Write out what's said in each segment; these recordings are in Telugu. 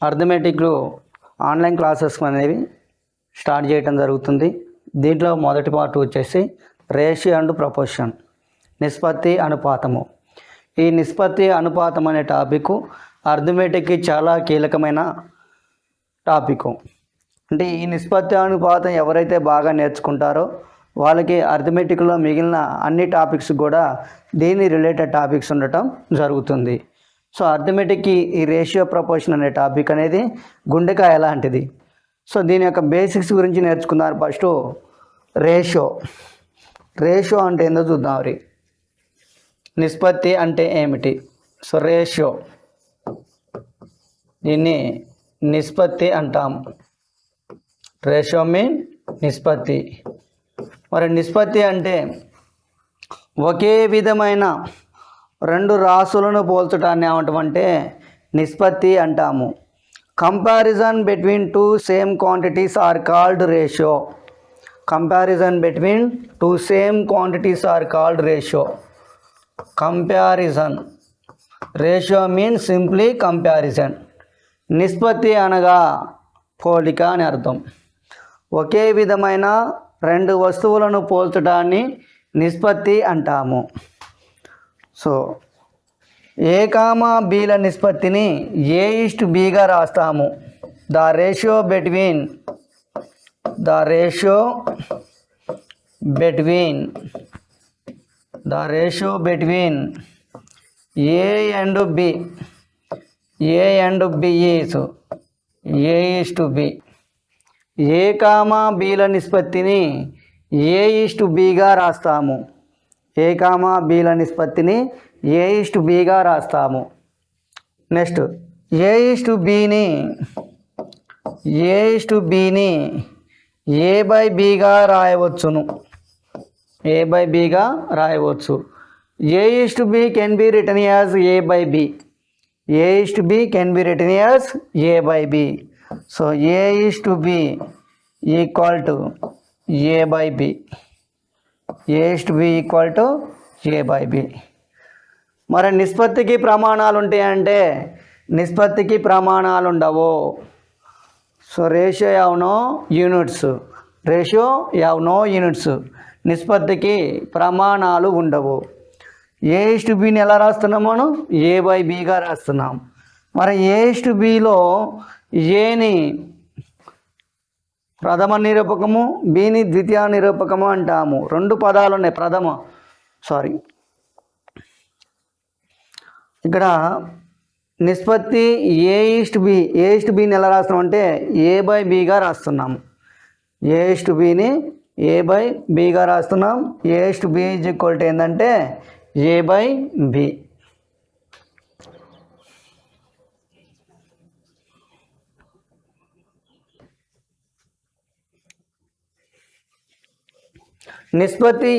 అర్థమెటిక్లో ఆన్లైన్ క్లాసెస్ అనేవి స్టార్ట్ చేయడం జరుగుతుంది. దీంట్లో మొదటి పార్ట్ వచ్చేసి రేషియో అండ్ ప్రపోర్షన్, నిష్పత్తి అనుపాతము. ఈ నిష్పత్తి అనుపాతం అనే టాపిక్ అర్థమెటిక్కి చాలా కీలకమైన టాపిక్. అంటే ఈ నిష్పత్తి అనుపాతం ఎవరైతే బాగా నేర్చుకుంటారో వాళ్ళకి అర్థమెటిక్లో మిగిలిన అన్ని టాపిక్స్ కూడా దీని రిలేటెడ్ టాపిక్స్ ఉండటం జరుగుతుంది. సో అర్థమెటిక్కి ఈ రేషియో ప్రపోర్షన్ అనే టాపిక్ అనేది గుండెకాయ లాంటిది. సో దీని యొక్క బేసిక్స్ గురించి నేర్చుకున్నారు. ఫస్ట్ రేషియో అంటే ఏందో చూద్దాం. నిష్పత్తి అంటే ఏమిటి? సో రేషియో, దీన్ని నిష్పత్తి అంటాం. రేషియో మీన్ నిష్పత్తి. మరి నిష్పత్తి అంటే ఒకే విధమైన రెండు రాసులను పోల్చడాన్ని ఏమంటామంటే నిష్పత్తి అంటాము. Comparison between two same quantities are called ratio. Comparison between two same quantities are called ratio. Comparison, ratio means simply comparison. నిష్పత్తి అనగా పోలిక అని అర్థం. ఒకే విధమైన రెండు వస్తువులను పోల్చడాన్ని నిష్పత్తి అంటాము. సో ఏ కామా బీల నిష్పత్తిని A:B రాస్తాము. The ratio between A and B is A:B. A comma బీల నిష్పత్తిని A:Bగా రాస్తాము. ఏ కామా బీల నిష్పత్తిని A:Bగా రాస్తాము. నెక్స్ట్ A:Bని A/Bగా రాయవచ్చును. A/Bగా రాయవచ్చు. A:B can be written as A/B. A:B can be written as A/B. So A:B equal to A/B. A:B equal to A/B. మరి నిష్పత్తికి ప్రమాణాలు ఉంటాయంటే నిష్పత్తికి ప్రమాణాలు ఉండవు. So ratio have no units. నిష్పత్తికి ప్రమాణాలు ఉండవు. A:Bని ఎలా రాస్తున్నాం మనం? A/Bగా రాస్తున్నాం. మరి A:Bలో ఏని ప్రథమ నిరూపకము, బిని ద్వితీయ నిరూపకము అంటాము. రెండు పదాలు ఉన్నాయి. ఇక్కడ నిష్పత్తి A:Bని ఎలా రాస్తున్నాం అంటే A/Bగా రాస్తున్నాం. A:Bని A/Bగా రాస్తున్నాం. A:B ఈజ్ ఈక్వల్ టు ఏంటంటే A/B. నిష్పత్తి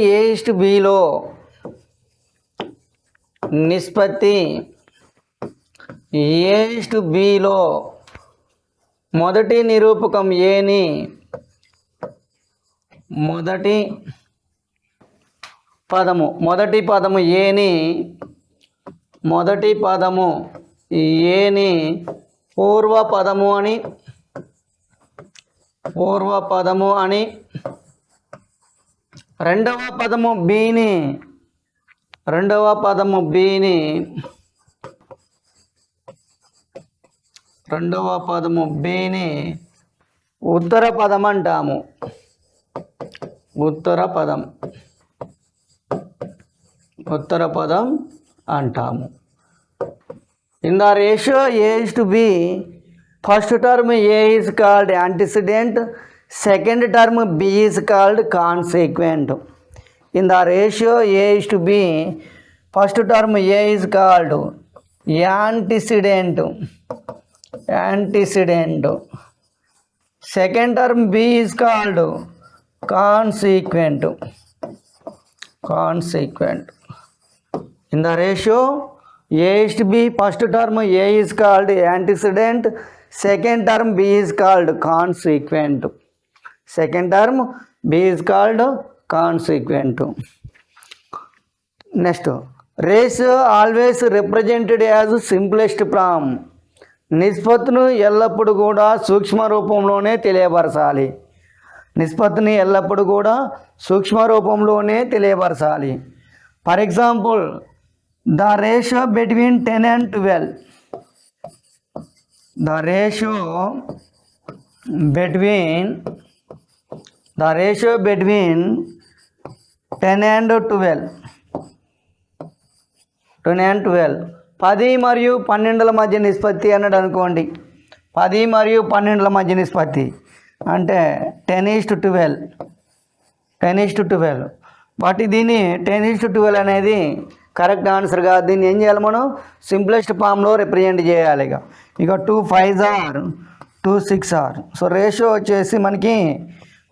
A:Bలో మొదటి నిరూపకం ఏని మొదటి పదము ఏని పూర్వపదము అని రెండవ పదము బిని ఉత్తర పదం అంటాము. ఉత్తర పదం అంటాము. In the ratio A:B, first term A is called antecedent, second term B is called consequent. In the ratio A:B, first term A is called antecedent. Second term B is called consequent. In the ratio A:B, first term A is called antecedent, second term B is called consequent. Next, ratio always represented as simplest form. నిష్పత్తును ఎల్లప్పుడూ కూడా సూక్ష్మ రూపంలోనే తెలియపరచాలి. నిష్పత్తిని ఎల్లప్పుడూ కూడా సూక్ష్మ రూపంలోనే తెలియపరచాలి. For example, the ratio between 10 and 12. The ratio between 10 and 12. 10 మరియు 12ల మధ్య నిష్పత్తి అన్నాడు అనుకోండి. 10 మరియు 12ల మధ్య నిష్పత్తి అంటే 10:12. 10:12. బట్ దీన్ని 10:12 అనేది కరెక్ట్ ఆన్సర్గా దీన్ని ఏం చేయాలి, మనం సింప్లెస్ట్ ఫామ్లో రిప్రజెంట్ చేయాలి. ఇక 2 5s are 2 6 are. So ratio వచ్చేసి మనకి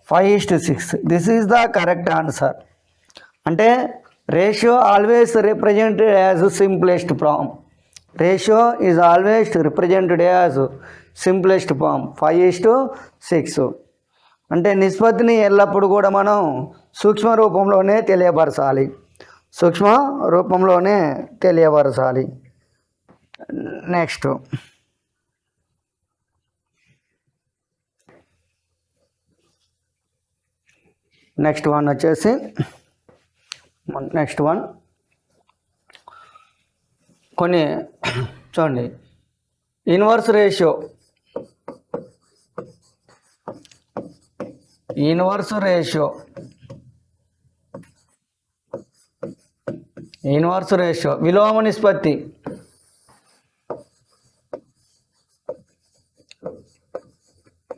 5:6. This is the correct answer. అంటే ratio always represented as simplest form. Ratio is always represented as simplest form 5:6. అంటే నిష్పత్తిని ఎల్లప్పుడూ కూడా మనం సూక్ష్మ రూపంలోనే తెలియపరచాలి. సూక్ష్మ రూపంలోనే తెలియపరచాలి. నెక్స్ట్ వన్ వచ్చేసి కొన్ని చూడండి. ఇన్వర్స్ రేషియో విలోమ నిష్పత్తి.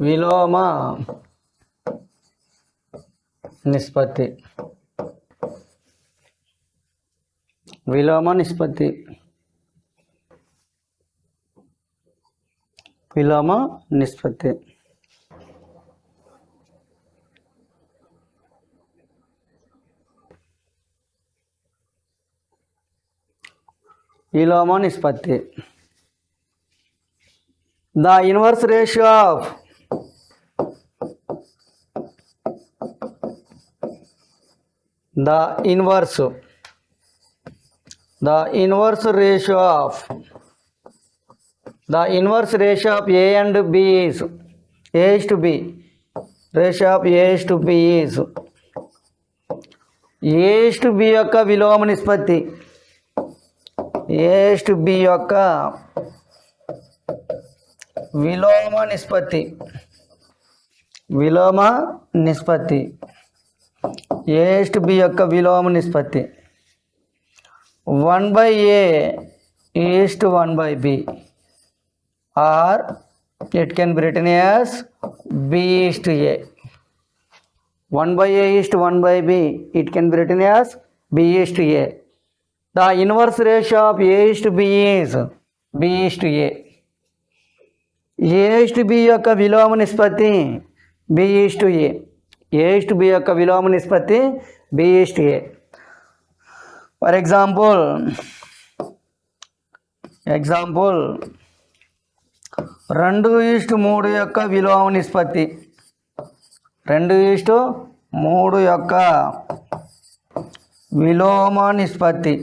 విలోమ నిష్పత్తి. విలోమ నిష్పత్తి. విలోమ నిష్పత్తి. విలోమ నిష్పత్తి. The inverse ratio of the inverse ratio of A and B is A:B. Ratio of A:B is A:B యొక్క విలోమ నిష్పత్తి. A:B యొక్క విలోమ నిష్పత్తి. విలోమ నిష్పత్తి. A:B యొక్క విలోమ నిష్పత్తి 1/A:1/B, or it can be written as B:A. 1/A:1/B, it can be written as B:A. The inverse ratio of A:B is B:A. A:B యొక్క విలోమ నిష్పత్తి B:A. A:B యొక్క విలోమ నిష్పత్తి B:A. ఫర్ ఎగ్జాంపుల్ 2:3 యొక్క విలోమ నిష్పత్తి. 2:3 యొక్క విలోమ నిష్పత్తి.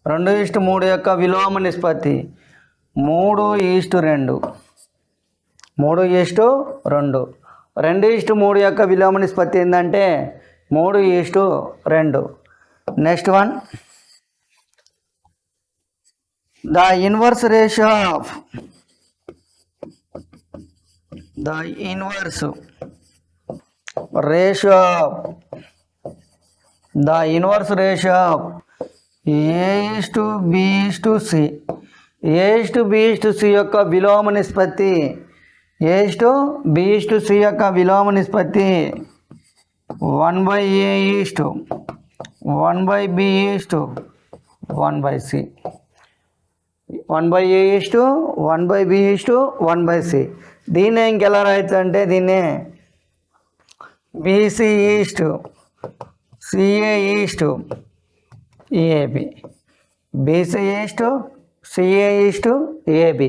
2:3 యొక్క విలోమ నిష్పత్తి 3:2. 3:2. 2:3 యొక్క విలోమ నిష్పత్తి ఏంటంటే 3:2. Next one, the inverse ratio of A:B:C. A:B:C యొక్క విలోమ నిష్పత్తి. A:B:C యొక్క విలోమ నిష్పత్తి 1/A:1/B:1/C. 1/A:1/B:1/C. దీన్ని ఇంకెలా రాయొచ్చు అంటే దీన్ని BC:CA:EAB. BC:CA:EAB.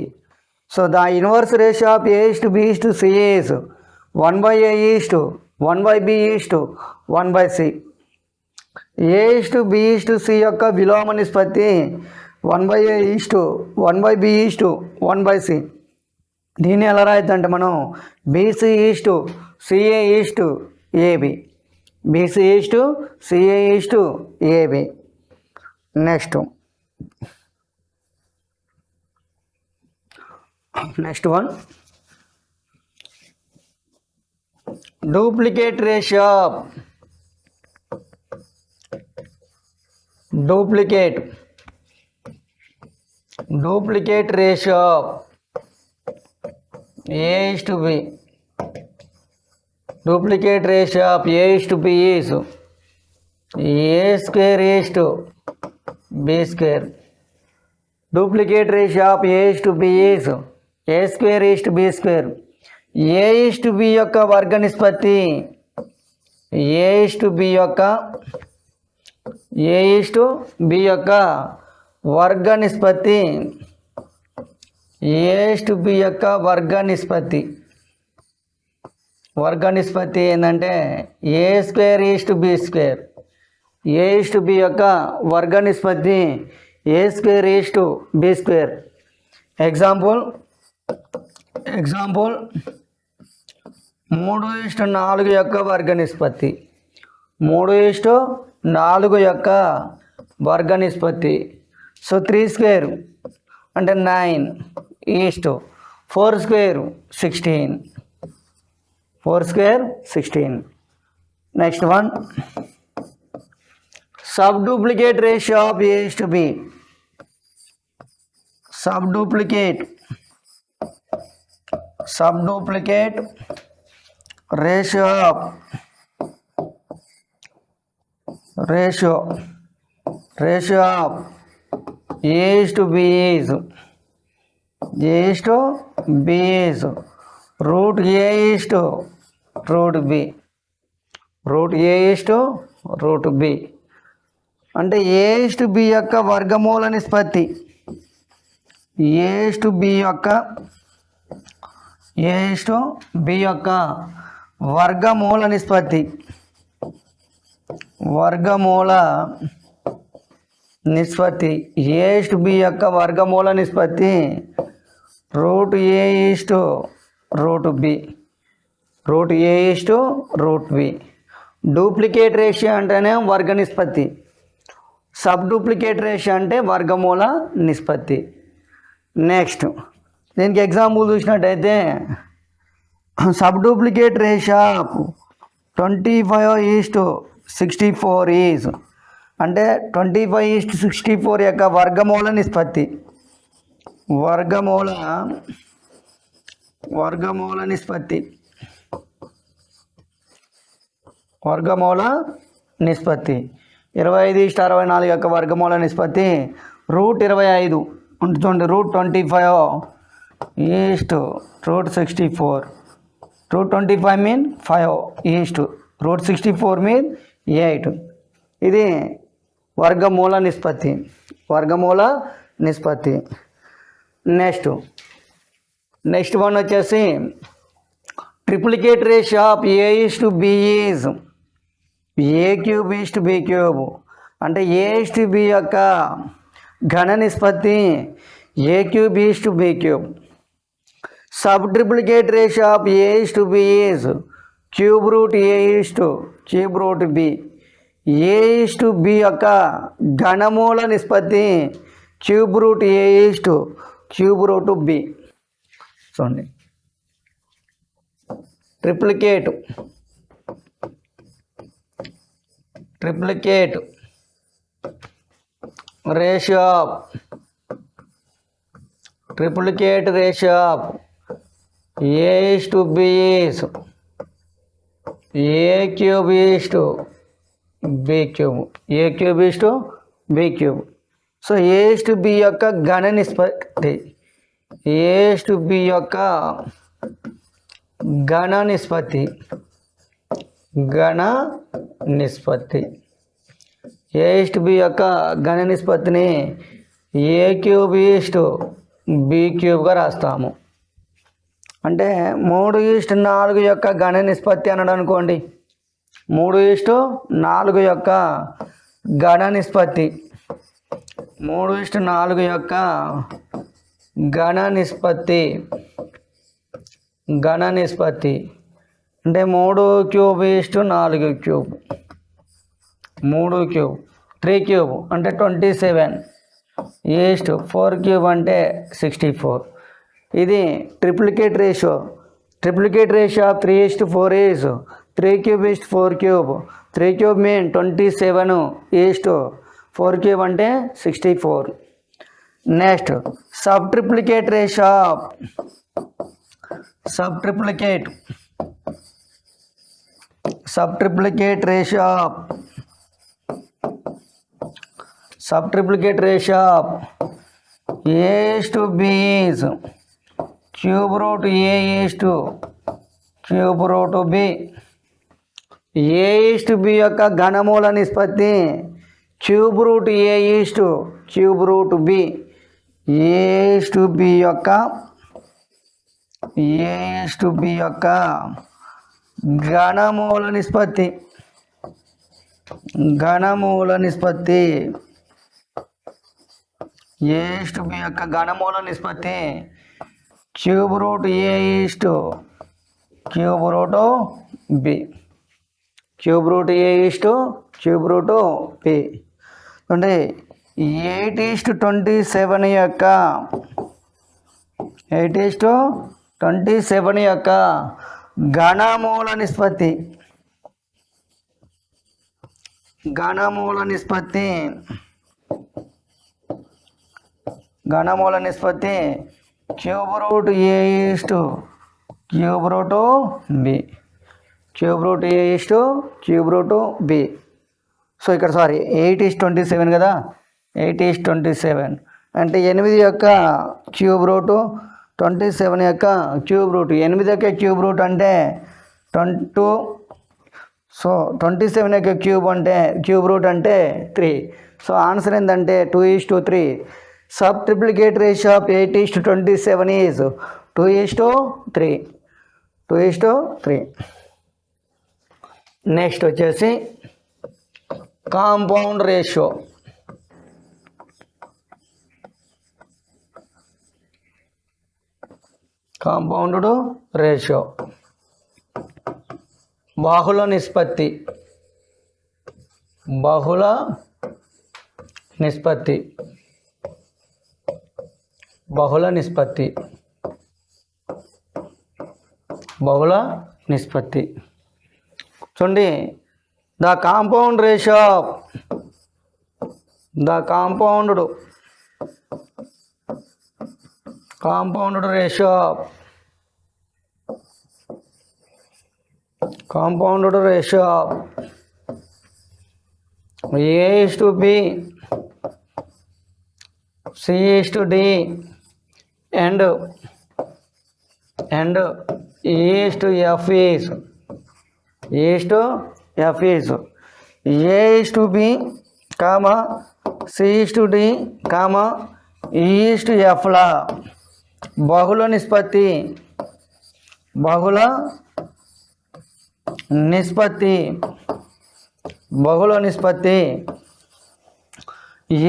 So the inverse ratio of A:B:C is 1/A:1/B:1/C. A:B:C యొక్క విలోమ నిష్పత్తి 1/B/1/C. దీన్ని ఎలా రాయొచ్చు అంటే మనం BC/CA/AB. BC/CA/AB. Next one duplicate ratio of duplicate ratio of A/B. Duplicate ratio of A/B is A² B². Duplicate ratio of A/B is A² B². A/B యొక్క వర్గ నిష్పత్తి A/B యొక్క వర్గ నిష్పత్తి A/B యొక్క వర్గ నిష్పత్తి ఏంటంటే A² B². A/B యొక్క వర్గ నిష్పత్తి A² B². ఎగ్జాంపుల్ 3:4 యొక్క వర్గ నిష్పత్తి 3:4 యొక్క వర్గ నిష్పత్తి. సో 3² అంటే 9:4² 16. Next one sub duplicate ratio of A/B. Sub duplicate ratio of A/B is root A/B. అంటే A/B యొక్క వర్గమూల నిష్పత్తి A/B యొక్క వర్గమూల నిష్పత్తి A/B యొక్క వర్గమూల నిష్పత్తి root A/B. డూప్లికేట్ రేషియో అంటేనే వర్గ నిష్పత్తి, సబ్ డూప్లికేట్ రేషియో అంటే వర్గమూల నిష్పత్తి. నెక్స్ట్ దీనికి ఎగ్జాంపుల్ చూసినట్టయితే sub duplicate ratio of 25:64 is అంటే 25:64 యొక్క వర్గమూల నిష్పత్తి వర్గమూల నిష్పత్తి 25:64 యొక్క వర్గమూల నిష్పత్తి √25 ఉంటుంది. √25:64. √25 మీన్ 5 √64 మీన్ 8. ఇది వర్గమూల నిష్పత్తి. నెక్స్ట్ వన్ వచ్చేసి triplicate ratio of A/B is A³ B³. అంటే A/B యొక్క ఘన నిష్పత్తి A³ B³. Sub triplicate ratio of A/B is ³ A/B. A/B యొక్క ఘనమూల నిష్పత్తి ³ A/B. చూడండి triplicate ratio of A/B is A³ B³. So A/B యొక్క ఘన నిష్పత్తి A/B యొక్క ఘన నిష్పత్తి A/B యొక్క ఘన నిష్పత్తిని A³ B³ రాస్తాము. అంటే 3:4 యొక్క ఘన నిష్పత్తి అన్నాడు అనుకోండి. 3:4 యొక్క ఘన నిష్పత్తి 3:4 యొక్క ఘన నిష్పత్తి అంటే 3³ 4 క్యూబ్ 3 క్యూబ్ అంటే 27 4 క్యూబ్ అంటే 64. ఇది triplicate ratio of 3:4 is 3 cube 4 cube 3 cube mean 27 4 cube అంటే 64. Next sub triplicate ratio of sub triplicate ratio of A/B is cube root B. A/B యొక్క ఘనమూల నిష్పత్తి క్యూబ్ రూట్ B. A/B యొక్క ఘనమూల నిష్పత్తి A/B యొక్క ఘనమూల నిష్పత్తి cube root B. Cube root B అంటే 8:27 యొక్క 8:27 యొక్క ఘనమూల నిష్పత్తి cube root B. Cube root B. So ఇక్కడ 8:27 కదా, 8:27 అంటే 8 యొక్క క్యూబ్ రూట్ 27 యొక్క క్యూబ్ రూట్. 8 యొక్క క్యూబ్ రూట్ అంటే 22. సో 27 యొక్క క్యూబ్ రూట్ అంటే 3. సో ఆన్సర్ ఏంటంటే 2:3. Sub triplicate ratio of 8:27 is 2:3. Next వచ్చేసి కాంపౌండ్ రేషియో. బాహుళ నిష్పత్తి చూడండి, the compound ratio of A/B, C/D and A/F is A/B, C/D, E/F ల బహుళ నిష్పత్తి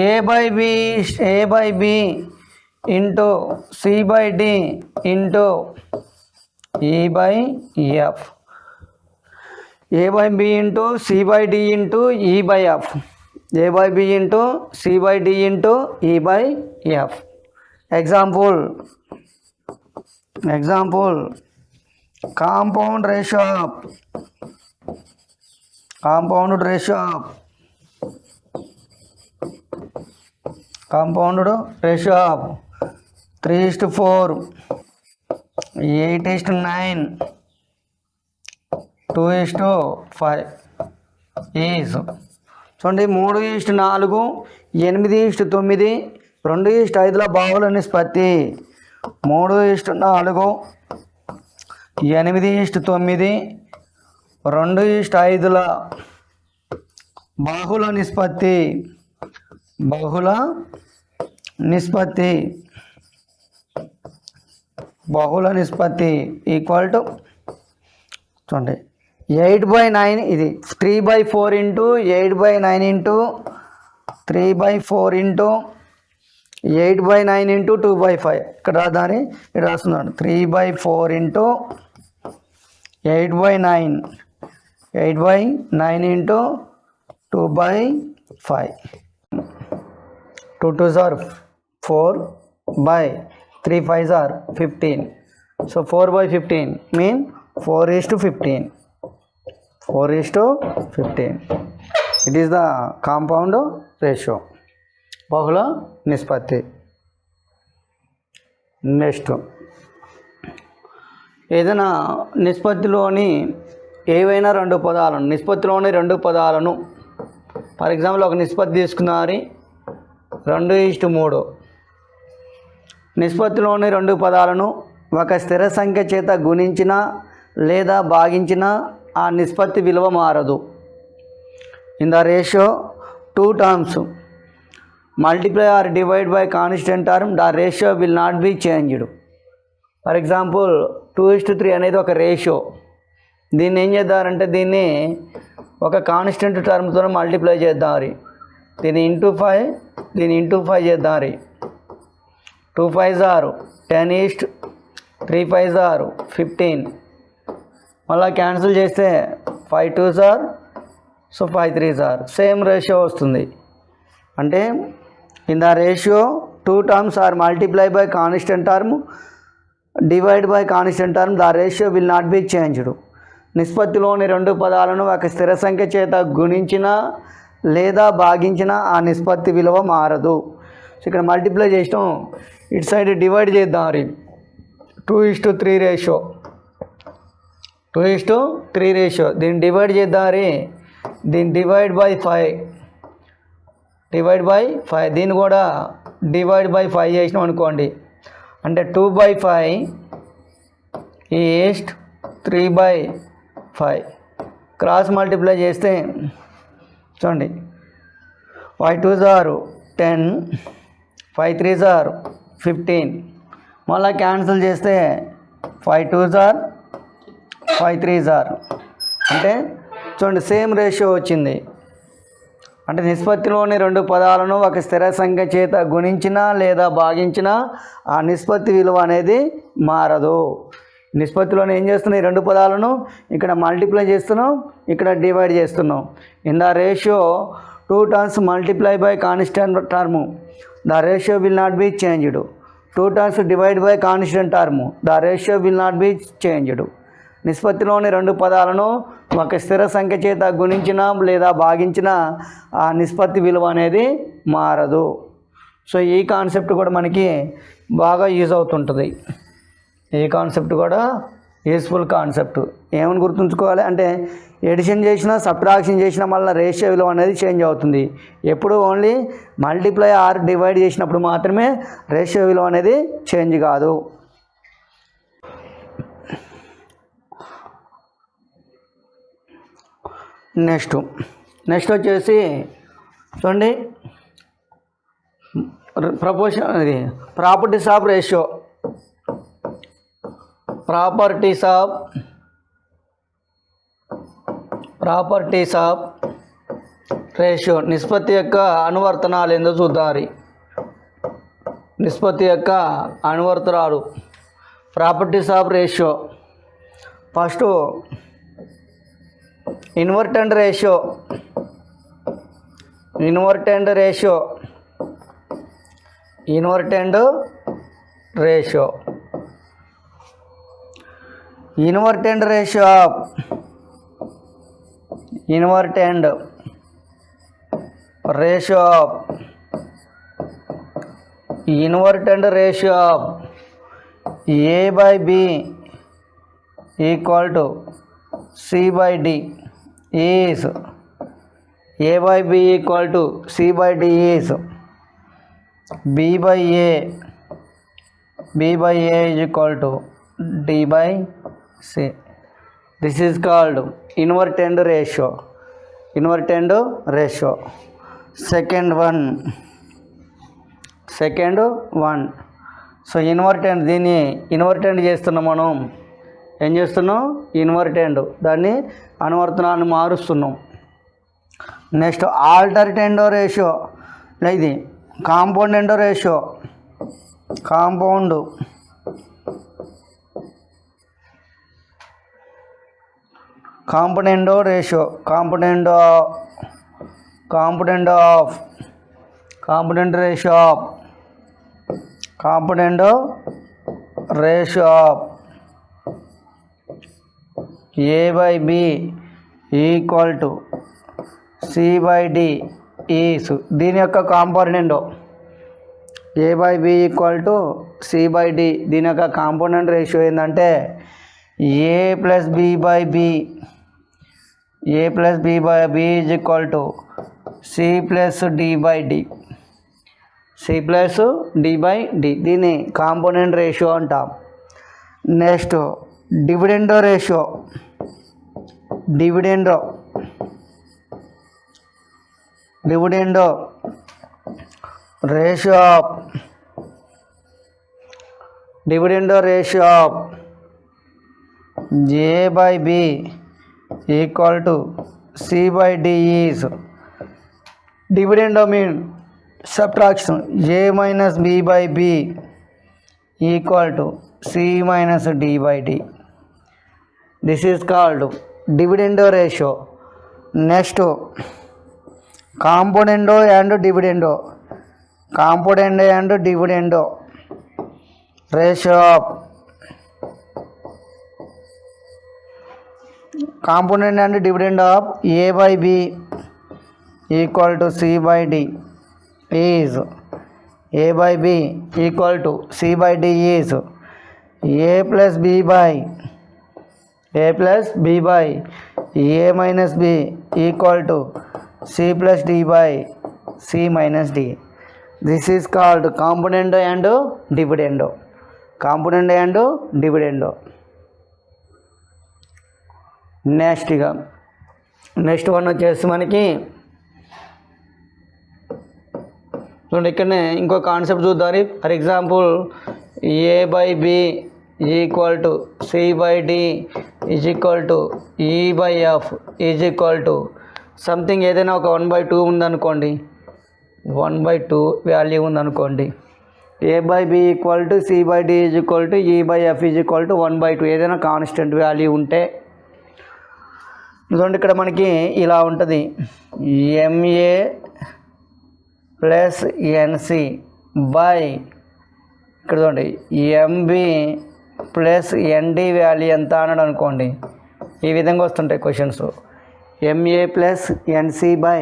A/B into C/D into E/F. A/B into C/D into E/F. A/B into C/D into E/F. Example compound ratio of 3:4, 8:9, 2:5 is చూడండి 3:4, 8:9, 2:5 బాహుళ నిష్పత్తి. 3:4, 8:9, 2:5 బాహుళ నిష్పత్తి ఈక్వల్ టు చూడండి 8/9. ఇది 3/4 ఇంటూ 8/9 ఇంటూ 3/4 ఇంటూ 8/9 ఇంటూ 2/5 ఇక్కడ రాదాని ఇక్కడ రాస్తున్నాడు 3/4 into 8/9 8/9 into 2/5 2 2s are 4 by 3 5s are 15. So 4/15 mean 4:15. 4:15. It is the compound ratio. బహుళ నిష్పత్తి. నెక్స్ట్ ఏదైనా నిష్పత్తిలోని ఏవైనా నిష్పత్తిలోని రెండు పదాలను ఫర్ ఎగ్జాంపుల్ ఒక నిష్పత్తి తీసుకున్నారు 2:3. నిష్పత్తిలోని రెండు పదాలను ఒక స్థిర సంఖ్య చేత గుణించినా లేదా భాగించినా ఆ నిష్పత్తి విలువ మారదు. In the ratio 2 terms multiply or divide by constant term, the ratio will not be changed. For example 2:3 అనేది ఒక రేషియో. దీన్ని ఏం చేద్దారంటే దీన్ని ఒక కాన్స్టెంట్ టర్మ్తో మల్టిప్లై చేద్దాం. దీన్ని ఇంటూ 5 దీన్ని ఇంటూ 5 చేద్దాం. 2 5s are 10, 3 5s are 15. మళ్ళీ క్యాన్సిల్ చేస్తే 5 2s are, so 5 3s are. Same ratio వస్తుంది. అంటే in the ratio 2 terms are multiplied by constant term, divide by constant term, the ratio will not be changed. నిష్పత్తిలోని రెండు పదాలను ఒక స్థిర సంఖ్య చేత గుణించినా లేదా భాగించినా ఆ నిష్పత్తి విలువ మారదు. సో ఇక్కడ మల్టిప్లై చేసినాం, ఇటు సైడ్ డివైడ్ చేద్దాం. 2:3 రేషియో 2:3 రేషియో దీన్ని డివైడ్ చేద్దాం. దీన్ని డివైడ్ బై 5 దీన్ని కూడా డివైడ్ బై 5 చేసినాం అనుకోండి. అంటే 2/5 ఈస్ట్ 3/5 క్రాస్ మల్టిప్లై చేస్తే చూడండి 5 2s are 10, 5 3s are 15. మళ్ళీ క్యాన్సిల్ చేస్తే 5 2s are, 5 3s are. అంటే చూడండి సేమ్ రేషియో వచ్చింది. అంటే నిష్పత్తిలోని రెండు పదాలను ఒక స్థిర సంఖ్య చేత గుణించినా లేదా భాగించినా ఆ నిష్పత్తి విలువ అనేది మారదు. నిష్పత్తిలోని ఏం చేస్తున్నాం, ఈ రెండు పదాలను ఇక్కడ మల్టిప్లై చేస్తున్నాం, ఇక్కడ డివైడ్ చేస్తున్నాం. In the ratio 2 terms multiply by constant term, the ratio will not be changed. 2 terms divide by constant term, the ratio will not be changed. నిష్పత్తిలోని రెండు పదాలను ఒక స్థిర సంఖ్య చేత గుణించినా లేదా భాగించినా ఆ నిష్పత్తి విలువ అనేది మారదు. సో ఈ కాన్సెప్ట్ కూడా మనకి బాగా యూజ్ అవుతుంటుంది. ఈ కాన్సెప్ట్ కూడా యూస్ఫుల్ కాన్సెప్ట్. ఏమని గుర్తుంచుకోవాలి అంటే ఎడిషన్ చేసినా సబ్ట్రాక్షన్ చేసినా మళ్ళీ రేషియో విలువ అనేది చేంజ్ అవుతుంది. ఎప్పుడు ఓన్లీ మల్టిప్లై ఆర్ డివైడ్ చేసినప్పుడు మాత్రమే రేషియో విలువ అనేది చేంజ్ కాదు. నెక్స్ట్ వచ్చేసి చూడండి ప్రపోర్షన్ అది properties of ratio. Properties of ratio నిష్పత్తి యొక్క అనువర్తనాలు ఏందో చూద్దాం. నిష్పత్తి యొక్క అనువర్తనాలు properties of ratio. First invertendo ratio. Invertendo ratio of A by B equal to C by D is A by B equal to C by D is B by A is equal to D by C. This is called invertent ratio. Second one. So దీన్ని ఇన్వర్టెంట్ చేస్తున్నాం. మనం ఏం చేస్తున్నాం, ఇన్వర్టెంట్, దాన్ని అనువర్తనాన్ని మారుస్తున్నాం. Next alternative ratio. ఇది compound ratio compound component ratio component ratio of A/B equal to C/D is దీని యొక్క component A/B equal to C/D దీని యొక్క కాంపోనెంట్ రేషియో ఏంటంటే A plus B/B is equal to C plus D/D దీన్ని కాంపోనెంట్ రేషియో అంటాం. Next dividendo ratio of A/B equal to C/D is dividendo mean subtraction A minus B/B equal to C minus D/D. This is called dividendo ratio. Next componendo and dividendo ratio of component and dividend of A/B equal to C/D is A/B equal to C/D is A plus B by A minus B equal to C plus D by C minus D. This is called component and dividendo. Next one వచ్చేసి మనకి చూడండి, ఇక్కడనే ఇంకో కాన్సెప్ట్ చూద్దాం. For example A/B equal to C/D is equal to E/F is equal to something ఏదైనా ఒక 1/2 ఉందనుకోండి, 1/2 వాల్యూ ఉందనుకోండి. A/B equal to C/D is equal to E/F is equal to 1/2 ఏదైనా కాన్స్టెంట్ వాల్యూ ఉంటే చూడండి, ఇక్కడ మనకి ఇలా ఉంటుంది. MA ప్లస్ NC బై ఇక్కడ చూడండి MB ప్లస్ ND వాల్యూ ఎంత అన్నాడు అనుకోండి. ఈ విధంగా వస్తుంటాయి questions. MA plus NC by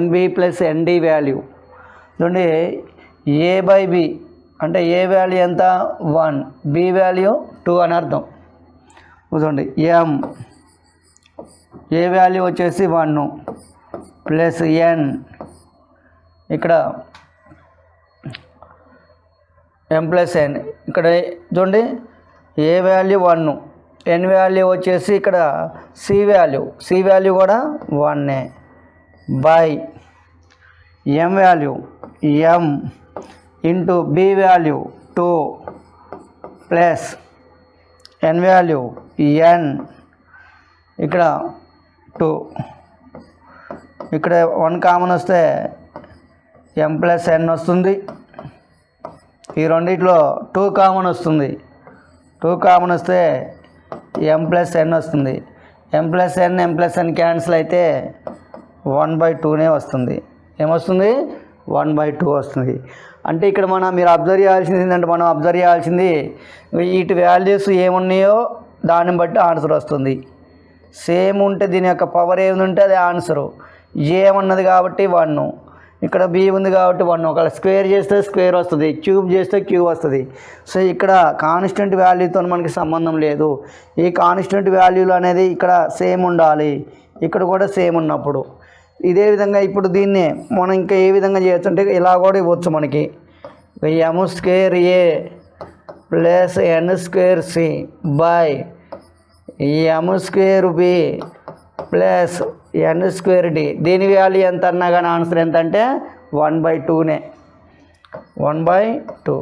MB plus ND value చూడండి. A/B అంటే A వాల్యూ ఎంత 1, B వాల్యూ 2 అని అర్థం. చూడండి A వాల్యూ వచ్చేసి 1 ప్లస్ N ఇక్కడ M ప్లస్ N ఇక్కడ చూడండి A వాల్యూ 1, N వాల్యూ వచ్చేసి ఇక్కడ C వాల్యూ కూడా 1 by M value M into B value 2 plus N value N ఇక్కడ 2 ఇక్కడ 1 కామన్ వస్తే M ప్లస్ N వస్తుంది. ఈ రెండిట్లో 2 కామన్ వస్తుంది. 2 కామన్ వస్తే M ప్లస్ N వస్తుంది. M ప్లస్ N క్యాన్సిల్ అయితే 1/2 వస్తుంది. ఏమొస్తుంది? 1/2 వస్తుంది. అంటే ఇక్కడ మీరు అబ్జర్వ్ చేయాల్సింది ఏంటంటే వీటి వాల్యూస్ ఏమున్నాయో దాన్ని బట్టి ఆన్సర్ వస్తుంది. సేమ్ ఉంటే దీని యొక్క పవర్ ఏముంటే అది ఆన్సరు. ఏ ఉన్నది కాబట్టి 1, ఇక్కడ B ఉంది కాబట్టి 1. ఒకవేళ స్క్వేర్ చేస్తే స్క్వేర్ వస్తుంది, క్యూబ్ చేస్తే క్యూబ్ వస్తుంది. సో ఇక్కడ కాన్స్టెంట్ వాల్యూతో మనకి సంబంధం లేదు. ఈ కాన్స్టెంట్ వాల్యూలు అనేది ఇక్కడ సేమ్ ఉండాలి, ఇక్కడ కూడా సేమ్ ఉన్నప్పుడు. ఇదే విధంగా ఇప్పుడు దీన్ని మనం ఇంకా ఏ విధంగా చేయొచ్చు అంటే ఇలా కూడా ఇవ్వచ్చు. మనకి M2A plus N2C by M2B plus N2D. దీని వాల్యూ ఎంత అన్నా కానీ ఆన్సర్ ఎంత అంటే 1/2. 1/2.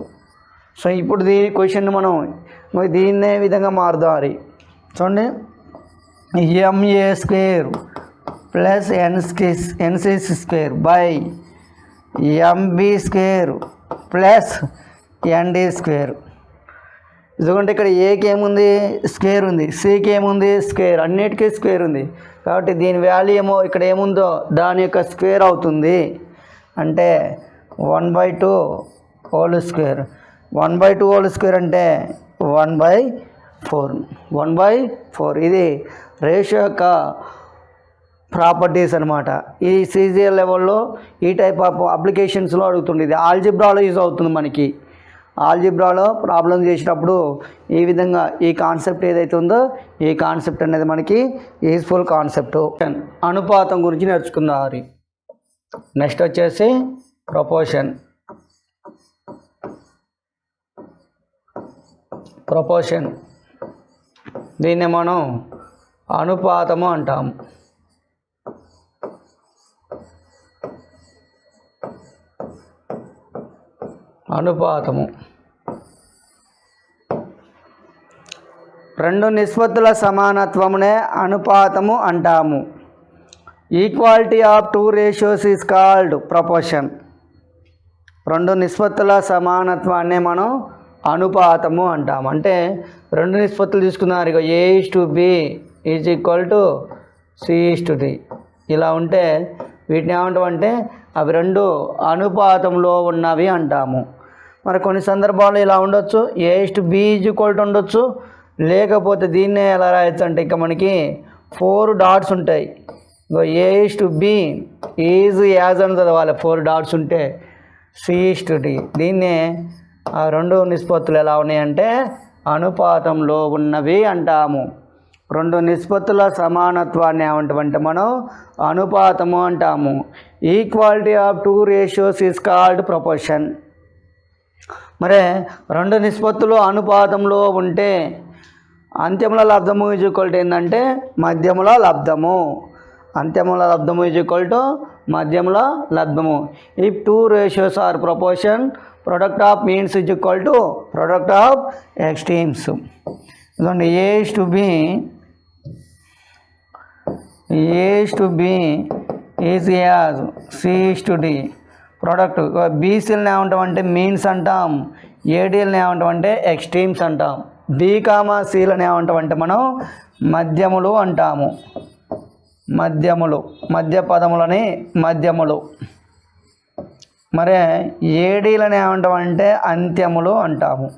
సో ఇప్పుడు దీని క్వశ్చన్ మనం దీన్నే విధంగా మారుదాం. చూడండి MA² plus NC² by MB square plus ND square. ఎందుకంటే ఇక్కడ ఏకి ఏముంది స్క్వేర్ ఉంది, సికి ఏముంది స్క్వేర్, అన్నిటికీ స్క్వేర్ ఉంది కాబట్టి దీని వాల్యూ ఏమో ఇక్కడ ఏముందో దాని యొక్క స్క్వేర్ అవుతుంది. అంటే 1/2 హోల్ స్క్వేర్. 1/2 హోల్ స్క్వేర్ అంటే 1/4. 1/4 ఇది రేషియో యొక్క ప్రాపర్టీస్ అనమాట. ఈ సీజీఎల్ లెవెల్లో ఈ టైప్ ఆఫ్ అప్లికేషన్స్లో అడుగుతుంది. ఇది ఆల్జిబ్రాలో యూజ్ అవుతుంది. మనకి ఆల్జిబ్రాలో ప్రాబ్లం చేసేటప్పుడు ఈ విధంగా ఈ కాన్సెప్ట్ ఏదైతే ఉందో ఈ కాన్సెప్ట్ అనేది మనకి యూస్ఫుల్ కాన్సెప్ట్. అనుపాతం గురించి నేర్చుకుందాం. నెక్స్ట్ వచ్చేసి ప్రపోర్షన్. ప్రపోర్షన్ దీన్ని మనం అనుపాతము అంటాము. అనుపాతము రెండు నిష్పత్తుల సమానత్వమునే అనుపాతము అంటాము. Equality of two ratios is called proportion. రెండు నిష్పత్తుల సమానత్వాన్ని మనం అనుపాతము అంటాము. అంటే రెండు నిష్పత్తులు తీసుకున్నారు. ఇక A:B is equal to C:D ఇలా ఉంటే వీటిని ఏమంటామంటే అవి రెండు అనుపాతంలో ఉన్నవి అంటాము. మరి కొన్ని సందర్భాల్లో ఇలా ఉండొచ్చు, A:B ఈజ్ ఈక్వల్ టు ఉండొచ్చు. లేకపోతే దీన్నే ఎలా రాయొచ్చు అంటే ఇక మనకి 4 డాట్స్ ఉంటాయి. A:B ఈజ్ యాజ్ అని చదవాలి. 4 డాట్స్ ఉంటే C:D. దీన్నే ఆ రెండు నిష్పత్తులు ఎలా ఉన్నాయంటే అనుపాతంలో ఉన్నవి అంటాము. రెండు నిష్పత్తుల సమానత్వాన్ని ఏమంటామంటే మనం అనుపాతము అంటాము. Equality of two ratios is called proportion. మరి రెండు నిష్పత్తులు అనుపాతంలో ఉంటే అంత్యముల లబ్ధము ఈజ్ ఈక్వల్ టు ఏంటంటే మధ్యముల లబ్ధము. అంత్యముల లబ్ధము ఈజ్ ఈక్వల్ టు మధ్యముల లబ్ధము. If two ratios are proportion product of means is equal to product of extremes. ఎందుకంటే A:B is as C:D. Product బీసీలను ఏమంటామంటే మీన్స్ అంటాం. ఏడీలను ఏమంటామంటే ఎక్స్ట్రీమ్స్ అంటాం. B,Cలను ఏమంటామంటే మనం మధ్యములు అంటాము. మధ్యములు మధ్య పదములని మధ్యములు. మరి ఏడీలను ఏమంటామంటే అంత్యములు అంటాము.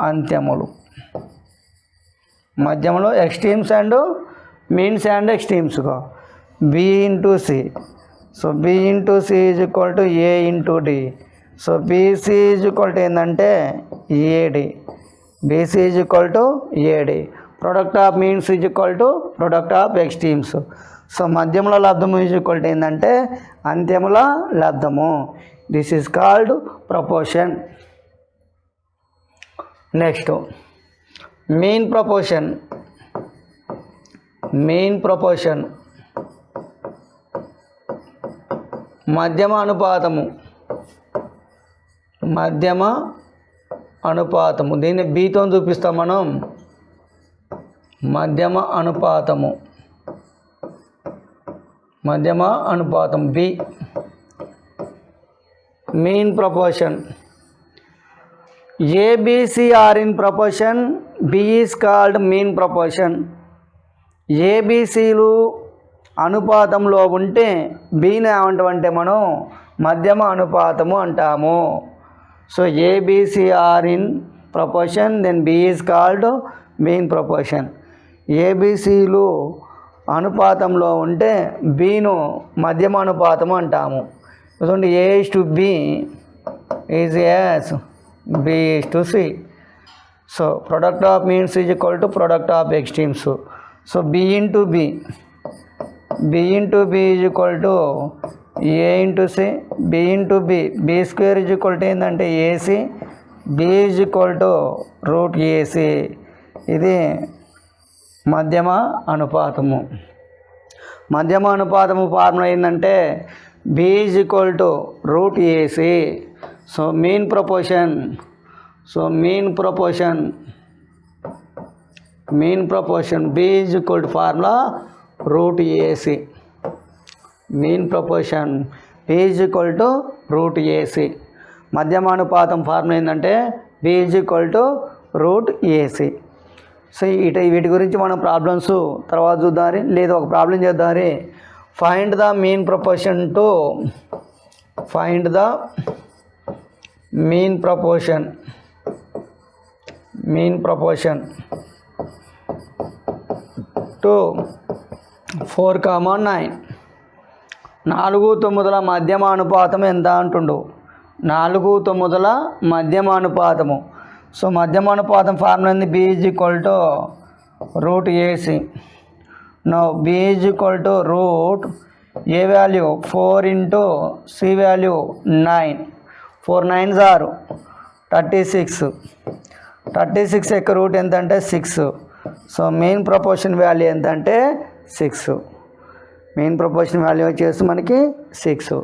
అంత్యములు మధ్యములు ఎక్స్ట్రీమ్స్ అండ్ మీన్స్ అండ్ ఎక్స్ట్రీమ్స్గా B/C. So B/C is equal to A/D. So BC is equal to ఏంటంటే AD. BC is equal to AD. Product of means is equal to product of extremes. So మధ్యముల లబ్ధము ఈజ్ ఈక్వల్ టు ఏంటంటే అంత్యముల లబ్ధము. This is called proportion. Next mean proportion. Mean proportion మధ్యమ అనుపాతము. మధ్యమ అనుపాతము దీన్ని బీతో చూపిస్తాం మనం. మధ్యమ అనుపాతము. మధ్యమ అనుపాతం B. Mean proportion. ABC are in proportion, B is called mean proportion. ABCలు అనుపాతంలో ఉంటే Bని ఏమంటామంటే మనం మధ్యమ అనుపాతము అంటాము. So ABC are in proportion, then B is called mean proportion. ABCలు అనుపాతంలో ఉంటే Bను మధ్యమ అనుపాతము అంటాము. చూడండి A:B is as B:C. So product of means is equal to product of extremes. So B/B is equal to A/C. B/B B² is equal to ఏంటంటే AC. B is equal to √AC. ఇది మధ్యమ అనుపాతము. మధ్యమ అనుపాతము ఫార్ములా ఏంటంటే B is equal to √AC. So mean proportion. So mean proportion B is equal to formula √AC. Mean proportion B is equal to root AC. మధ్యమానుపాతం ఫార్ములా ఏంటంటే B is equal to root AC. So వీటి గురించి మనం ప్రాబ్లమ్స్ తర్వాత చూద్దాం, లేదా ఒక ప్రాబ్లం చేద్దాం. Find the mean proportion to two 4,9. 4/9 మధ్యమానుపాతం ఎంత అంటుండు? 4/9 మధ్యమానుపాతము. సో మధ్యమానుపాతం ఫార్ములా ఉంది B is equal to root AC. No B is equal to root A value 4 into C value 9. 4 9s are 36. 36 యొక్క రూట్ ఎంత అంటే 6. సో మెయిన్ ప్రపోర్షన్ వాల్యూ ఎంత అంటే 6. మెయిన్ ప్రపోర్షన్ వాల్యూ వచ్చేసి మనకి 6.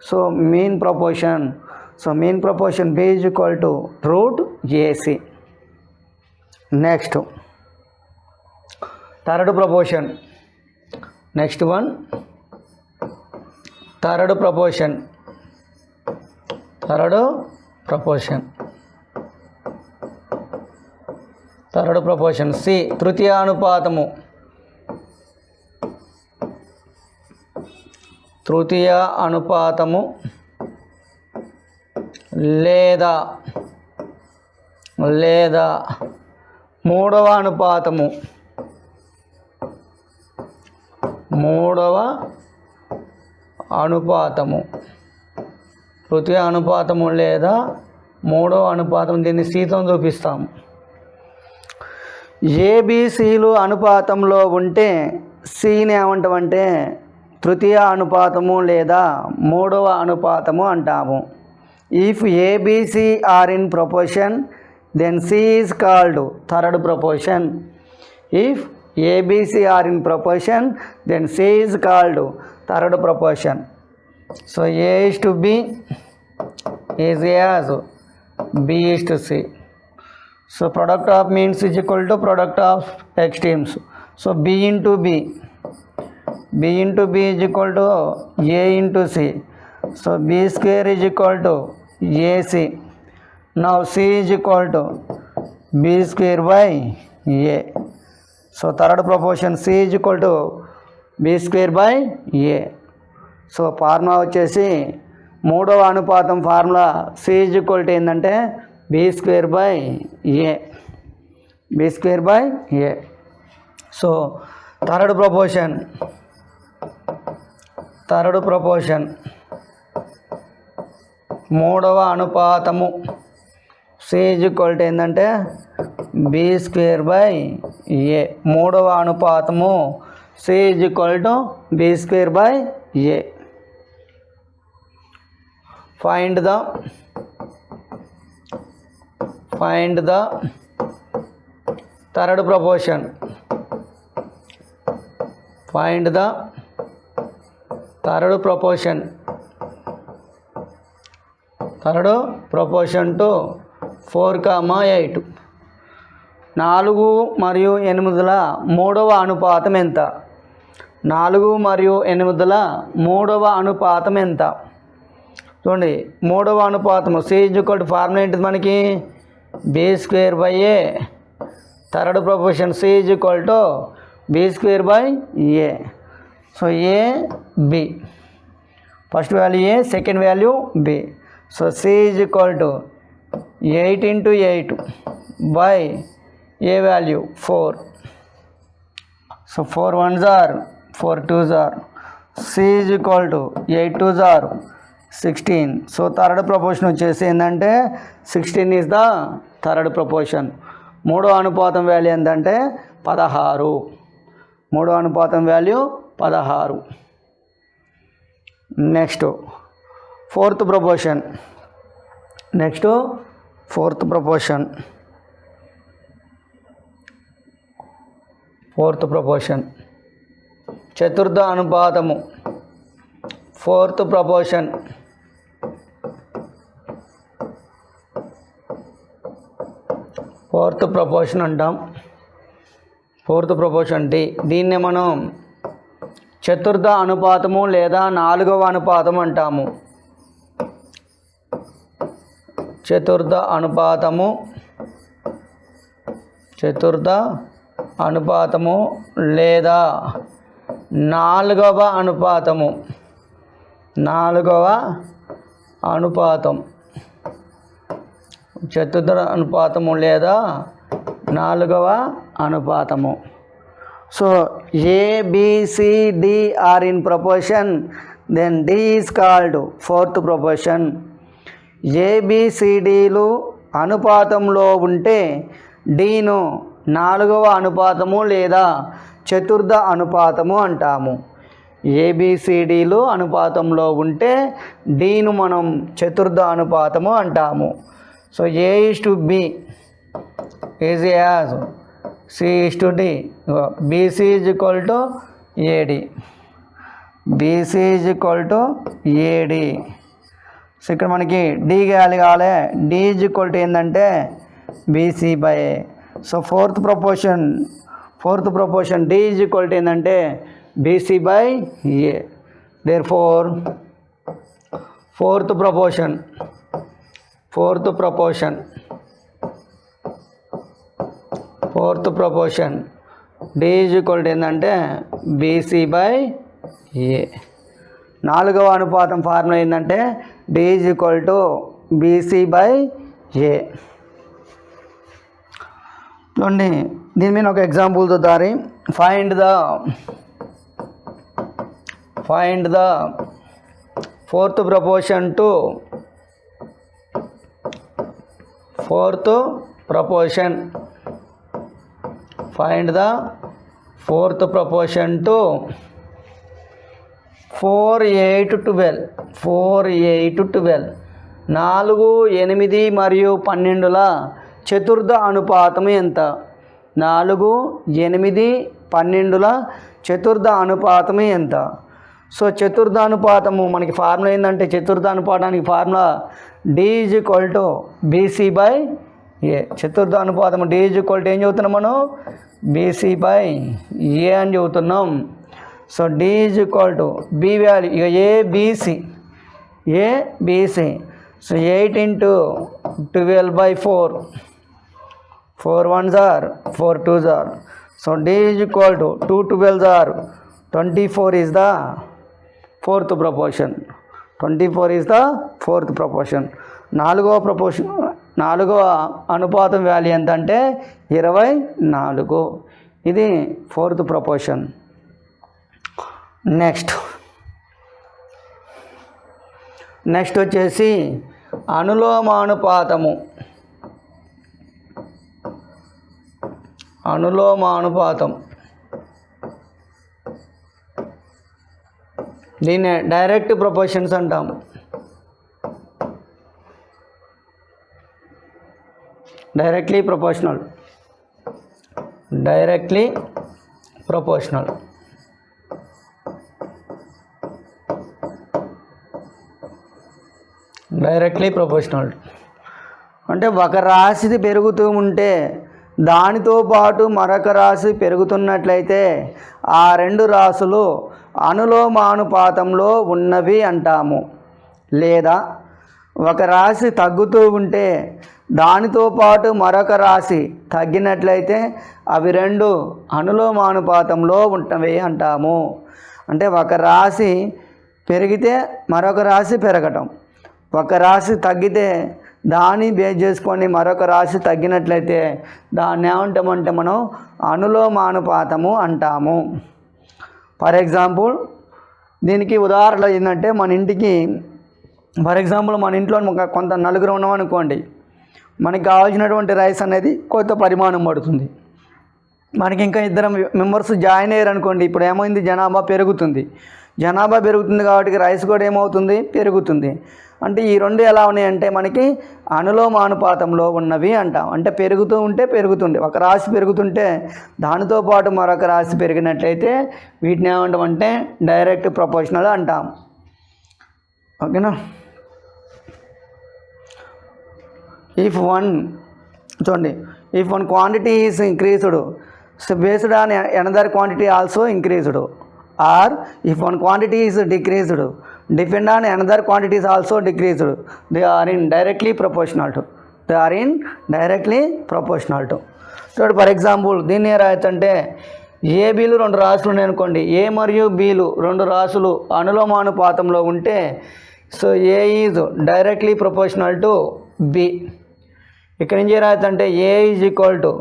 So main proportion B is equal to root AC. Next third proportion. Next one third proportion C తృతీయ అనుపాతము లేదా మూడవ అనుపాతము. తృతీయ అనుపాతము లేదా మూడవ అనుపాతం. దీన్ని సీతో చూపిస్తాము. ఏబిసిలు అనుపాతంలో ఉంటే సిని ఏమంటామంటే తృతీయ అనుపాతము లేదా మూడవ అనుపాతము అంటాము. If ABC are in proportion then C is called third proportion. If ABC are in proportion then C is called third proportion. So A is to B is as B is to C. So product of means is equal to product of extremes. So B into B is equal to A into C. So B square is equal to AC. Now C is equal to B square by A. So third proportion C is equal to B square by A. So formula వచ్చేసి మూడవ అనుపాతం ఫార్ములా సి ఈజ్ ఈక్వల్ టు ఏంటంటే B square by A. So third proportion మూడవ అనుపాతము సి ఈజ్ ఈక్వల్ టు ఏంటంటే బి స్క్వేర్ బై ఏ. మూడవ అనుపాతము C is equal to B square by A. Find the third proportion. Third proportion to 4,8. 4 మరియు 8 మూడవ అనుపాతం ఎంత? 4 మరియు 8 మూడవ అనుపాతం ఎంత? చూడండి, మూడవ అనుపాతము C is equal to formula ఏంటిది మనకి? B square by A. Third proportion C is equal to B square by A. So A B, first value A, second value B. So C is equal to 8 into 8 by A value 4. So 4 1s are 4 2s are. C is equal to 8 2s are 16. So third proportion వచ్చేసి ఏంటంటే 16 ఈజ్ ద థర్డ్ ప్రపోర్షన్. మూడో అనుపాతం వాల్యూ ఏంటంటే 16. మూడో అనుపాతం వాల్యూ 16. నెక్స్ట్ ఫోర్త్ ప్రపోర్షన్ చతుర్థ అనుపాతము. ఫోర్త్ ప్రపోర్షన్ అంటాం. Fourth proportion D. దీన్నే మనం చతుర్థ అనుపాతము లేదా 4వ అనుపాతం అంటాము. చతుర్థ అనుపాతము లేదా 4వ అనుపాతం. చతుర్థ అనుపాతము లేదా 4వ అనుపాతము. So ABCD are in proportion, then D is called fourth proportion. ABCDలు అనుపాతంలో ఉంటే Dను 4వ అనుపాతము లేదా చతుర్థ అనుపాతము అంటాము. ABCDలు అనుపాతంలో ఉంటే Dను మనం చతుర్థ అనుపాతము అంటాము. So A:B is as C:D. BC is equal to AD. So ఇక్కడ మనకి D కావాలి. D is equal to ఏంటంటే BC by A. So fourth proportion D is equal to ఏంటంటే BC by A. Therefore fourth proportion D is equal to ఏంటంటే BC by A. 4వ అనుపాతం ఫార్ములా ఏంటంటే D is equal to BC by A. చూడండి, దీని మీద ఒక ఎగ్జాంపుల్ చూద్దారి. Find the fourth proportion to find the fourth proportion to 4, 8, 12. 4, 8, 12 4, 8 మరియు 12ల చతుర్థ అనుపాతము ఎంత? 4, 8, 12ల చతుర్థ అనుపాతము ఎంత? సో చతుర్థ అనుపాతము మనకి ఫార్ములా ఏంటంటే చతుర్థ అనుపాతానికి formula D is equal to BC by A. చతుర్థ అనుపాతము D is equal to ఏం చదువుతున్నాం మనం? BC by A అని చదువుతున్నాం. So D is equal to B value ఇక ABC. So 8 into 12 by 4. 4 1s are 4 2s are. So D is equal to 2 12s are 24 is the fourth proportion. 24 is the fourth proportion. 4వ అనుపాతం వాల్యూ ఎంత అంటే 24. ఇది ఫోర్త్ ప్రపోర్షన్. నెక్స్ట్ వచ్చేసి అనులోమానుపాతం. దీన్ని డైరెక్ట్ ప్రపోర్షన్స్ అంటాం. Directly proportional. అంటే ఒక రాశిది పెరుగుతూ ఉంటే దానితో పాటు మరొక రాశి పెరుగుతున్నట్లయితే ఆ రెండు రాశులు అనులోమానుపాతంలో ఉన్నవి అంటాము. లేదా ఒక రాశి తగ్గుతూ ఉంటే దానితో పాటు మరొక రాశి తగ్గినట్లయితే అవి రెండు అనులోమానుపాతంలో ఉంటవి అంటాము. అంటే ఒక రాశి పెరిగితే మరొక రాశి పెరగటం, ఒక రాశి తగ్గితే దాన్ని బేస్ చేసుకొని మరొక రాశి తగ్గినట్లయితే దాన్ని ఏమంటామంటే మనం అనులోమానుపాతము అంటాము. ఫర్ ఎగ్జాంపుల్ దీనికి ఉదాహరణ ఏంటంటే మన ఇంట్లో కొంత నలుగురు ఉన్నామనుకోండి, మనకి కావాల్సినటువంటి రైస్ అనేది కొంత పరిమాణం పడుతుంది. మనకి ఇంకా 2 మెంబర్స్ జాయిన్ అయ్యారు అనుకోండి, ఇప్పుడు ఏమైంది, జనాభా పెరుగుతుంది కాబట్టి రైస్ కూడా ఏమవుతుంది, పెరుగుతుంది. అంటే ఈ రెండు ఎలా ఉన్నాయంటే మనకి అనులోమానుపాతంలో ఉన్నవి అంటాం. అంటే పెరుగుతుండే ఒక రాశి పెరుగుతుంటే దానితో పాటు మరొక రాశి పెరిగినట్లయితే వీటిని ఏమంటామంటే డైరెక్ట్ ప్రపోర్షనల్ అంటాం. ఓకేనా. If one quantity is increased, so based on another quantity also increased, or if one quantity is decreased depend on another quantity is also decreased they are in directly proportional to చూడండి ఫర్ ఎగ్జాంపుల్ దీన్ని ఏ రాయొచ్చు అంటే ఏ బీలు 2 రాసులు ఉన్నాయి అనుకోండి, ఏ మరియు బీలు 2 రాసులు అనులోమానుపాతంలో ఉంటే so A is directly proportional to B. ఇక్కడ ఏం చేయరాయచ్చు అంటే ఏ ఈజ్ ఈక్వల్ టు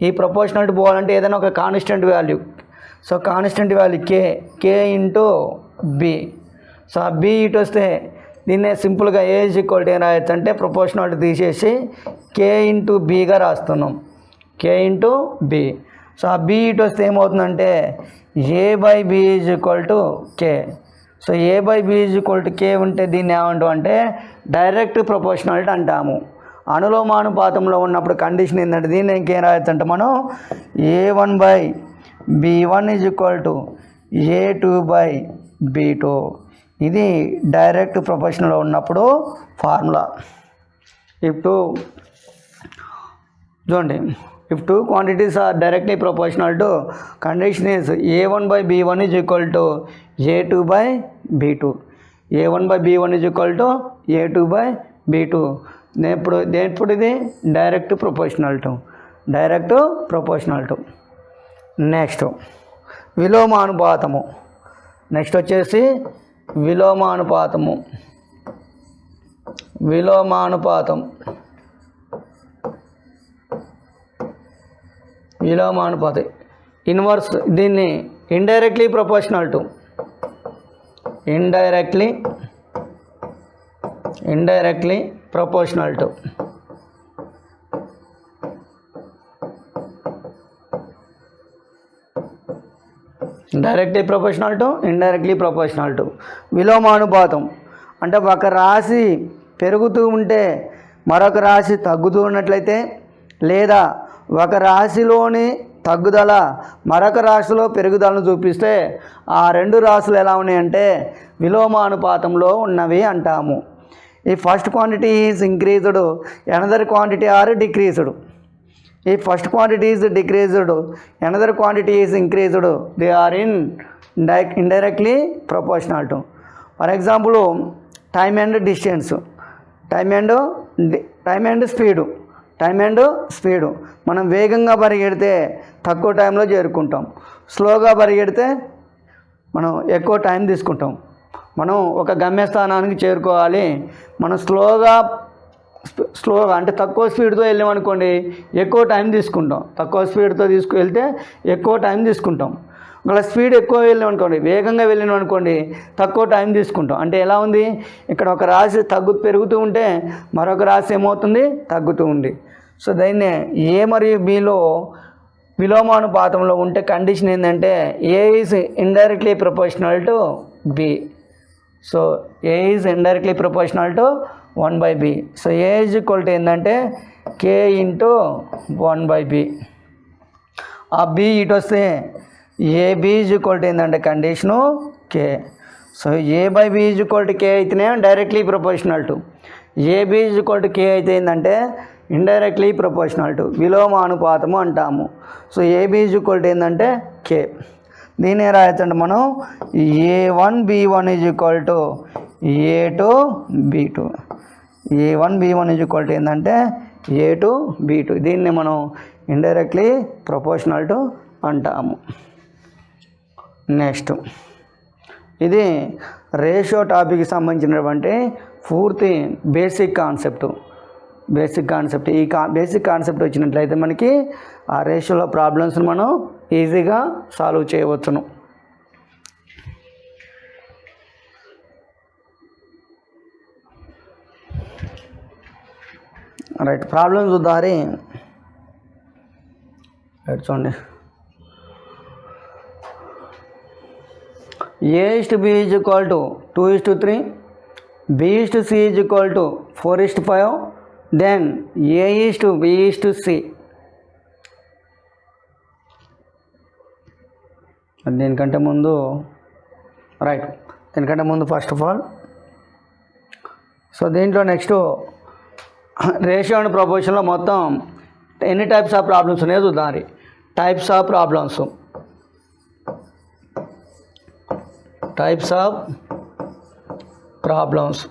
ఈ ప్రపోర్షనల్ టు పోవాలంటే ఏదైనా ఒక constant value, so constant value K into B. So ఆ బి ఇటు వస్తే దీన్నే సింపుల్గా ఏ ఈజ్ ఈక్వల్ టు ఏం రాయొచ్చు అంటే ప్రపోర్షనల్ టు తీసేసి కే ఇంటూ బీగా రాస్తున్నాం, కే ఇంటూ బి. సో ఆ బి ఇటు వస్తే ఏమవుతుందంటే A by B is equal to K. So A by B is equal to K ఉంటే దీన్ని ఏమంటాం అంటే డైరెక్ట్ ప్రపోర్షనాలిటీ అంటాము. అనులోమానుపాతంలో ఉన్నప్పుడు కండిషన్ ఏంటంటే దీన్ని ఇంకేం రాయొచ్చు అంటే మనం A1 by B1 is equal to A2 by B2. ఇది డైరెక్ట్ ప్రపోర్షన్లో ఉన్నప్పుడు ఫార్ములా. చూడండి if two quantities are directly proportional to condition is A1 by B1 is equal to A2 by B2. A1 by B1 is equal to A2 by B2. ఇప్పుడు ఇది డైరెక్ట్ ప్రపోర్షనల్ టు. నెక్స్ట్ విలోమానుపాతము. నెక్స్ట్ వచ్చేసి విలోమానుపాతం ఇన్వర్స్. దీన్ని indirectly proportional to directly proportional to indirectly proportional to విలోమానుపాతం అంటే ఒక రాశి పెరుగుతూ ఉంటే మరొక రాశి తగ్గుతూ ఉన్నట్లయితే, లేదా ఒక రాశిలోని తగ్గుదల మరొక రాశిలో పెరుగుదలను చూపిస్తే ఆ 2 రాశులు ఎలా ఉన్నాయంటే విలోమానుపాతంలో ఉన్నవి అంటాము. ఈ first quantity is increased, another quantity are decreased. ఈ first quantity is decreased, another quantity is increased, they are in indirectly proportional to. For example time and distance, time and speed. మనం వేగంగా పరిగెడితే తక్కువ టైంలో చేరుకుంటాం, స్లోగా పరిగెడితే మనం ఎక్కువ టైం తీసుకుంటాం. మనం ఒక గమ్యస్థానానికి చేరుకోవాలి, మనం స్లోగా అంటే తక్కువ స్పీడ్తో వెళ్ళామనుకోండి ఎక్కువ టైం తీసుకుంటాం, తక్కువ స్పీడ్తో వెళ్తే ఎక్కువ టైం తీసుకుంటాం. ఒకవేళ స్పీడ్ ఎక్కువ వెళ్ళామనుకోండి, వేగంగా వెళ్ళామనుకోండి తక్కువ టైం తీసుకుంటాం. అంటే ఎలా ఉంది, ఇక్కడ ఒక రాశి పెరుగుతూ ఉంటే మరొక రాశి ఏమవుతుంది, తగ్గుతూ ఉంది. సో దీన్ని ఏ మరియు బిలో విలోమానుపాతంలో ఉంటే కండిషన్ ఏంటంటే A is indirectly proportional to B. So A is indirectly proportional to 1/b. So A is equal to ఏంటంటే కే ఇంటూ 1/b. ఆ బి ఇటు వస్తే ఏబి ఈజ్ ఈక్వల్ టు ఏంటంటే condition K. So A/B is equal to K అయితేనే directly proportional to, AB is equal to K అయితే ఏంటంటే ఇండైరెక్ట్లీ ప్రపోర్షనల్ టు విలోమానుపాతము అంటాము. So AB is equal to ఏంటంటే కే. దీన్ని రాయొచ్చండి మనం A1 B1 is equal to A2 B2. A1 B1 is equal to ఏంటంటే A2 B2. దీన్ని మనం ఇండైరెక్ట్లీ ప్రపోర్షనల్ టు అంటాము. నెక్స్ట్ ఇది రేషియో టాపిక్కి సంబంధించినటువంటి పూర్తి బేసిక్ కాన్సెప్ట్. ఈ బేసిక్ కాన్సెప్ట్ వచ్చినట్లయితే మనకి ఆ రేషియోలో ప్రాబ్లమ్స్ని మనం ఈజీగా సాల్వ్ చేయవచ్చును. రైట్, ప్రాబ్లమ్స్ చూద్దాం. రైట్ చూడండి. A/B is equal to 2:3, B/C is equal to 4:5, then A/B/C. దీనికంటే ముందు ఫస్ట్ ఆఫ్ ఆల్ సో దీంట్లో నెక్స్ట్ రేషియో అండ్ ప్రపోర్షన్లో మొత్తం ఎన్ని టైప్స్ ఆఫ్ ప్రాబ్లమ్స్ ఉన్నాయో చూద్దాం. Types of problems types of problems.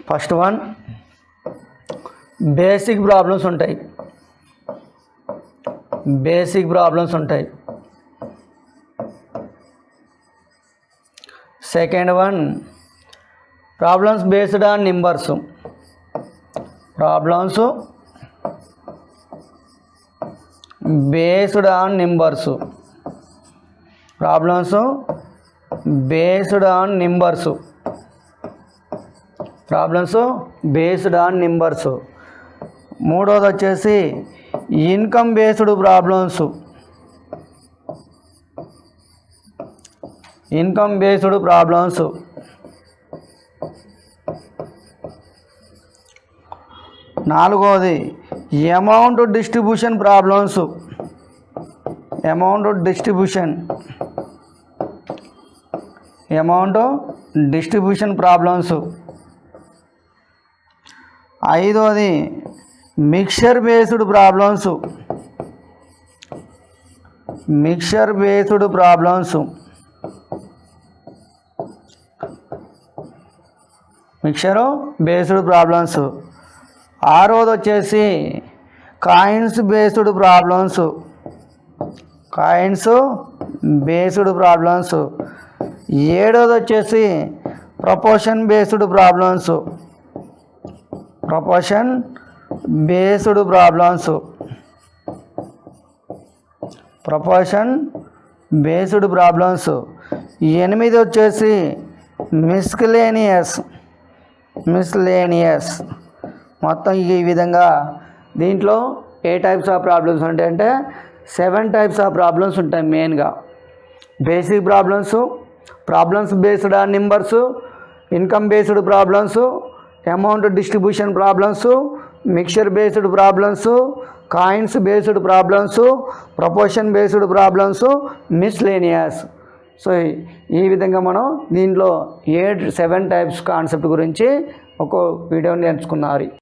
First one basic problems ఉంటాయి. Second one problems based on numbers. మూడోది వచ్చేసి ఇన్కమ్ బేస్డ్ ప్రాబ్లమ్స్. నాలుగోది అమౌంట్ డిస్ట్రిబ్యూషన్ ప్రాబ్లమ్స్. ఐదోది మిక్చర్ బేస్డ్ ప్రాబ్లమ్స్. ఆరోది వచ్చేసి కాయిన్స్ బేస్డ్ ప్రాబ్లమ్స్. ఏడోది వచ్చేసి ప్రపోర్షన్ బేస్డ్ ప్రాబ్లమ్స్. ఎనిమిది వచ్చేసి మిస్సిలేనియస్. మొత్తం ఈ విధంగా దీంట్లో ఏ టైప్స్ ఆఫ్ ప్రాబ్లమ్స్ ఉంటాయంటే 7 టైప్స్ ఆఫ్ ప్రాబ్లమ్స్ ఉంటాయి. మెయిన్గా basic problems based on numbers, income based problems, amount distribution problems, mixture based problems, coins based problems, proportion based problems, miscellaneous. So ఈ విధంగా మనం దీంట్లో 7 టైప్స్ కాన్సెప్ట్ గురించి ఒక వీడియోని నేర్చుకున్నారు.